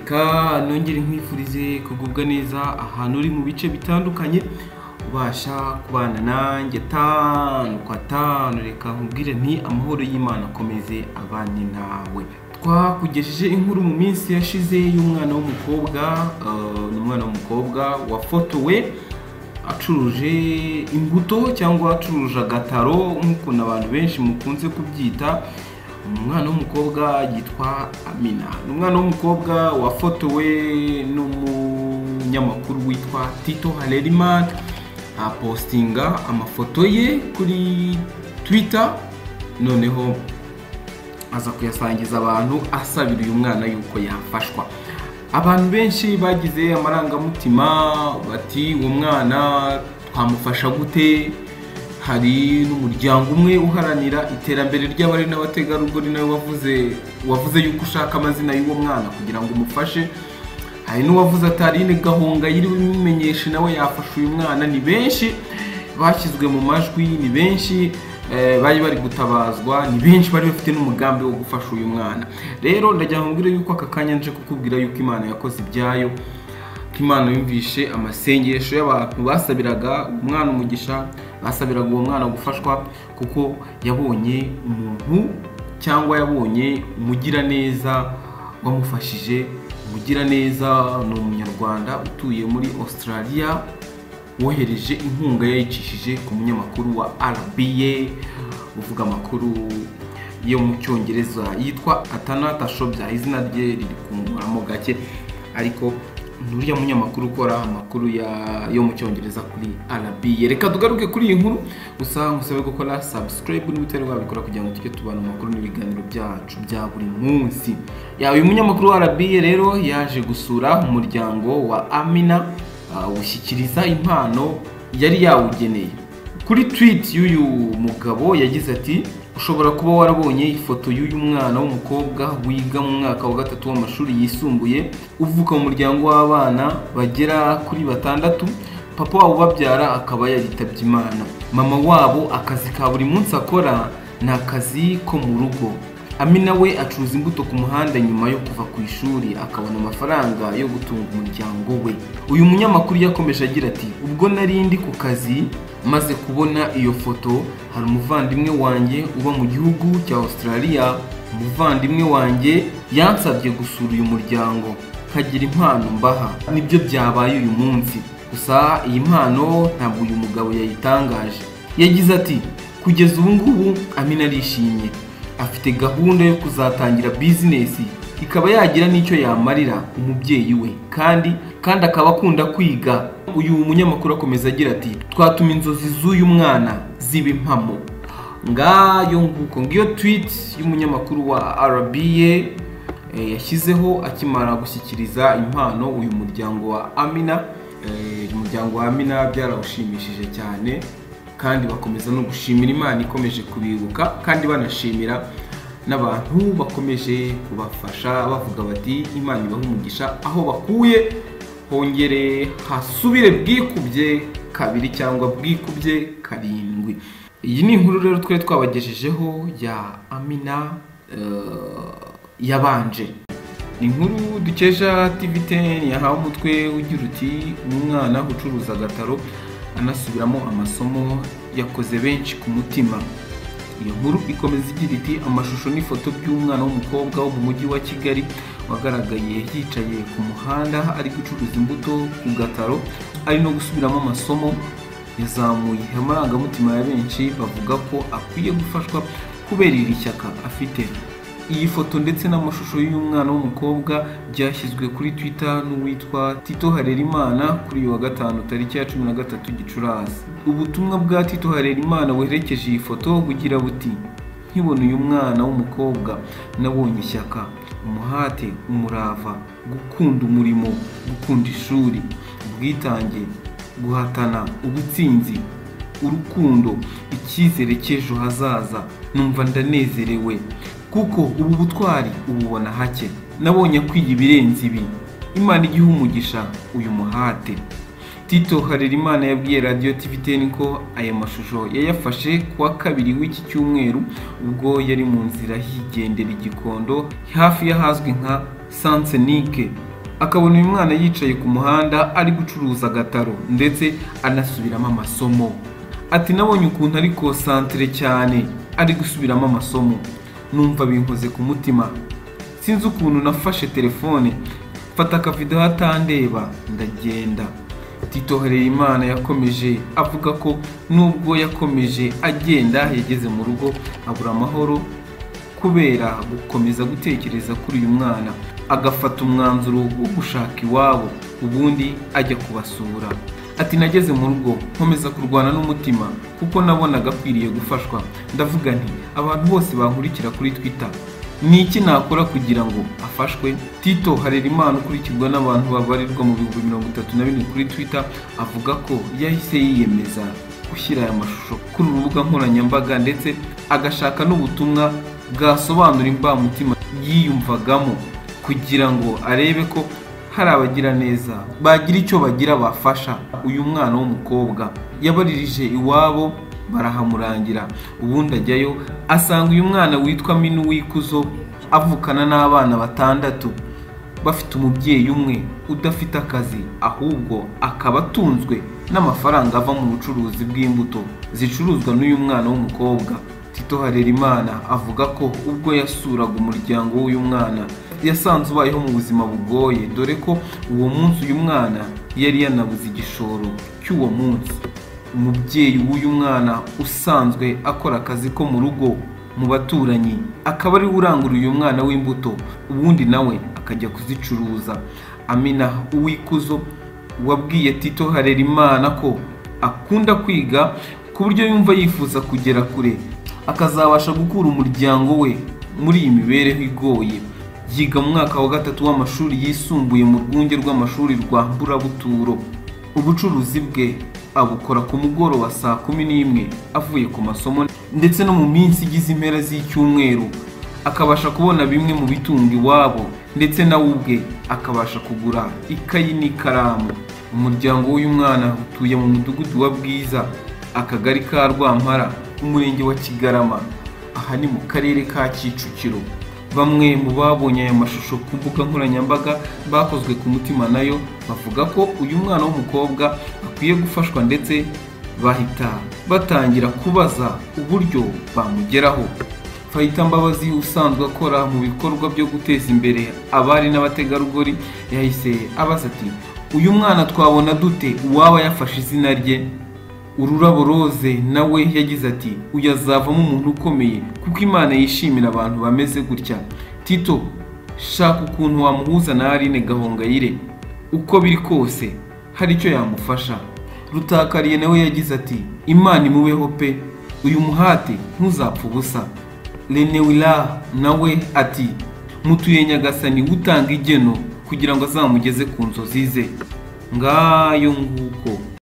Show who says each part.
Speaker 1: reka nongere nkwifurize kugubwa neza ahantu uri mu bice bitandukanye ubasha kubana nanjye tanu kwa tanu. Reka nkubwire nti amahoro y'Imana akomeze abane nawe. Twakugejeje inkuru mu minsi yashize y'umwana w'umukobwa, ni umwana w'umukobwa wafotowe acuruje imbuto cyangwa acuruje agataro nk'uko abantu benshi mukunze kubyita. Umwana w'umukobwa yitwa Amina. Umwana w'umukobwa wafotowe n'umunyamakuru witwa Tito Harerimana, apostinga amafoto ye kuri Twitter, noneho aza kuyasangiza abantu asabira uyu mwana yuko yafashwa. Abantu benshi bagize amarangamutima bati uwo mwana twamufasha gute? Hari n'umuryango umwe uharanira iterambere ry'abari n'abategarugori nawe wavuze yuko ushaka amazina y'uwo mwana kugira ngo umufashe. Hari n'uwavuze atarine gahunga yiriwe bimenyesha nawe yafasha uyu mwana. Ni benshi bashyizwe mu majwi, ni benshi bari gutabazwa, ni benshi bari bafite n'umugambi wo gufasha uyu mwana. Rero ndagira ngo mbwire yuko aka kanya nje kukubwira yuko Imana yakoze ibyayo, ko Imana yumvishe amasengesho y'abantu basabiraga umwana umugisha, basabiraga uwo mwana gufashwa, kuko yabonye umuntu cyangwa yabonye umugiraneza wamufashije. Umugiraneza ni umunyarwanda utuye muri Australia wohereje inkunga yayicishije ku munyamakuru wa RBA uvuga amakuru yo mu Cyongereza yitwa Atanata Shobya. Izina rye riri kungoramo gake, ariko nuriya munyamakuru ukora amakuru yo mu Cyongereza kuri RBA. Reka tugaruke kuri iyi nkuru, gusa ngusabe gukora subscribe n'ibitero wabikora kugira ngo tujye tubana amakuru n'ibiganiro byacu bya buri munsi. Uyu munyamakuru wa RBA rero yaje gusura umuryango wa Amina, ushyikiriza impano yari yawugeneye. Kuri tweet y'uyu mugabo yagize ati, ushobora kuba warabonye ifoto y'uyu mwana w'umukobwa wiga mu mwaka wa 3 w'amashuri yisumbuye, uvuka mu muryango w'abana bagera kuri 6. Papa wabo babyara akaba yaritabye Imana. Mama wabo akazi ka buri munsi akora ni akazi ko mu rugo. Amina we acuruza imbuto ku muhanda nyuma yo kuva ku ishuri akabona amafaranga yo gutunga umuryango we. Uyu munyamakuru yakomeje agira ati, ubwo nari ndi ku kazi maze kubona iyo foto, hari umuvandimwe wanjye uba mu gihugu cya Australia. Umuvandimwe wanjye yansabye gusura uyu muryango kagira impano mbaha. Nibyo byabaye uyu munsi, gusa iyi mpano ntabwo uyu mugabo yayitangaje. Yagize ati, kugeza ubu ngubu Amina arishimye, afite gahunda yo kuzatangira business ikaba yagira n'icyo yamarira umubyeyi we, kandi akaba akunda kwiga. Uyu munyamakuru akomeza agira ati, twatuma inzozi z'uyu mwana ziba impamo. Ngayo nguko ngiyo tweet y'umunyamakuru wa RBA yashyizeho akimara gushyikiriza impano uyu muryango wa Amina. Umuryango wa Amina byarawushimishije cyane, kandi bakomeza no gushimira Imana ikomeje kubibuka, kandi banashimira n'abantu bakomeje kubafasha bavuga bati Imana ibaha umugisha, aho bakuye hongere hasubire bwikubye 2 cyangwa bwikubye 7. Iyi ni inkuru rero twari twabagejejeho ya Amina yabanje. Inkuru dukesha TV10 yahawe umutwe ugira uti, umwana ucuruza agataro anasubiramo amasomo yakoze benshi ku mutima. Iyo nkuru ikomeza igira iti, amashusho n'ifoto by'umwana w'umukobwa wo mu mujyi wa Kigali wagaragaye yicaye ku muhanda ari gucuruza imbuto ku gataro ari no gusubiramo amasomo yazamuye amarangamutima ya benshi bavuga ko akwiye gufashwa kubera iri shyaka afite. Iyi foto ndetse n'amashusho y'uyu mwana w'umukobwa byashyizwe kuri Twitter n'uwitwa Tito Harerimana kuri uyu wa 5 tariki ya 13 Gicurasi. Ubutumwa bwa Tito Harerimana werekeje iyi foto bugira buti, nkibona uyu mwana w'umukobwa nabonye ishyaka, umuhate, umurava, gukunda umurimo, gukunda ishuri, ubwitange, guhatana, ubutsinzi, urukundo, icyizere cy'ejo hazaza. Numva ndanezerewe kuko ubu butwari ububona hake. Nabonye kwiga ibirenze ibi. Imana igihe umugisha uyu muhate. Tito Harerimana yabwiye Radio TV10 ko aya mashusho yayafashe kuwa 2 w'iki cyumweru ubwo yari mu nzira higendera Igikondo hafi y'ahazwi nka Sansenike akabona uyu mwana yicaye ku muhanda ari gucuruza agataro ndetse anasubiramo amasomo. Ati nabonye ukuntu ari concentré cyane ari gusubiramo amasomo, numva binkoze ku mutima, sinzi ukuntu nafashe telefone mfata akavideo atandeba ndagenda. Tito Harerimana yakomeje avuga ko nubwo yakomeje agenda yageze mu rugo abura amahoro kubera gukomeza gutekereza kuri uyu mwana, agafata umwanzuro wo gushaka iwabo ubundi ajya kubasura. Ati nageze mu rugo nkomeza kurwana n'umutima kuko nabonaga akwiriye gufashwa, ndavuga nti abantu bose bankurikira kuri Twitter ni iki nakora kugira ngo afashwe. Tito Harerimana ukurikirwa n'abantu babarirwa mu 34,000 kuri Twitter avuga ko yahise yiyemeza gushyira aya mashusho kuri urubuga nkoranyambaga ndetse agashaka n'ubutumwa bwasobanura imbamutima yiyumvagamo kugira ngo arebe ko hari abagira neza bagira icyo bagira bafasha uyu mwana w'umukobwa. Yabaririje iwabo barahamurangira, ubundi ajyayo asanga uyu mwana witwa Minu Wikuzo avukana n'abana 6 bafite umubyeyi umwe udafite akazi ahubwo akaba atunzwe n'amafaranga ava mu bucuruzi bw'imbuto zicuruzwa n'uyu mwana w'umukobwa. Tito Harerimana avuga ko ubwo yasuraga umuryango w'uyu mwana yasanze ubayeho mu buzima bugoye, dore ko uwo munsi uyu mwana yari yanabuze igishoro cy'uwo munsi. Umubyeyi w'uyu mwana usanzwe akora akazi ko mu rugo mu baturanyi akaba ari urangura uyu mwana w'imbuto ubundi nawe akajya kuzicuruza. Amina Uwikuzo wabwiye Tito Harerimana ko akunda kwiga ku buryo yumva yifuza kugera kure akazabasha gukura umuryango we muri iyi mibereho igoye. Yiga mu mwaka wa 3 w'amashuri yisumbuye mu rwunge rw'amashuri rwa Mburabuturo. Ubucuruzi bwe abukora ku mugoroba saa 11 avuye ku masomo ndetse no mu minsi igize impera z'icyumweru akabasha kubona bimwe mu bitunga iwabo ndetse nawe ubwe akabasha kugura ikayi n'ikaramu. Umuryango w'uyu mwana utuye mu mudugudu wa Bwiza, akagari ka Rwampara, umurenge wa Kigarama, aha ni mu karere ka Kicukiro. Bamwe mu babonye aya mashusho ku mbuga nkoranyambaga bakozwe ku mutima nayo bavuga ko uyu mwana w'umukobwa akwiye gufashwa ndetse bahita batangira kubaza uburyo bamugeraho. Fayita Mbabazi usanzwe akora mu bikorwa byo guteza imbere abari n'abategarugori yahise abaza ati uyu mwana twabona dute uwaba yafashe izina rye. Ururabo Rose nawe yagize ati uyazavamo umuntu ukomeye kuko Imana yishimira abantu bameze gutya. Tito shaka ukuntu wamuhuza na Aline Gahongayire, uko biri kose hari icyo yamufasha. Rutakariye nawe yagize ati Imana imubeho pe, uyu muhate ntuzapfa ubusa. Lenewila nawe ati mutuye Nyagasani utanga igeno kugira ngo azamugeze ku nzozi ze. Ngayo nguko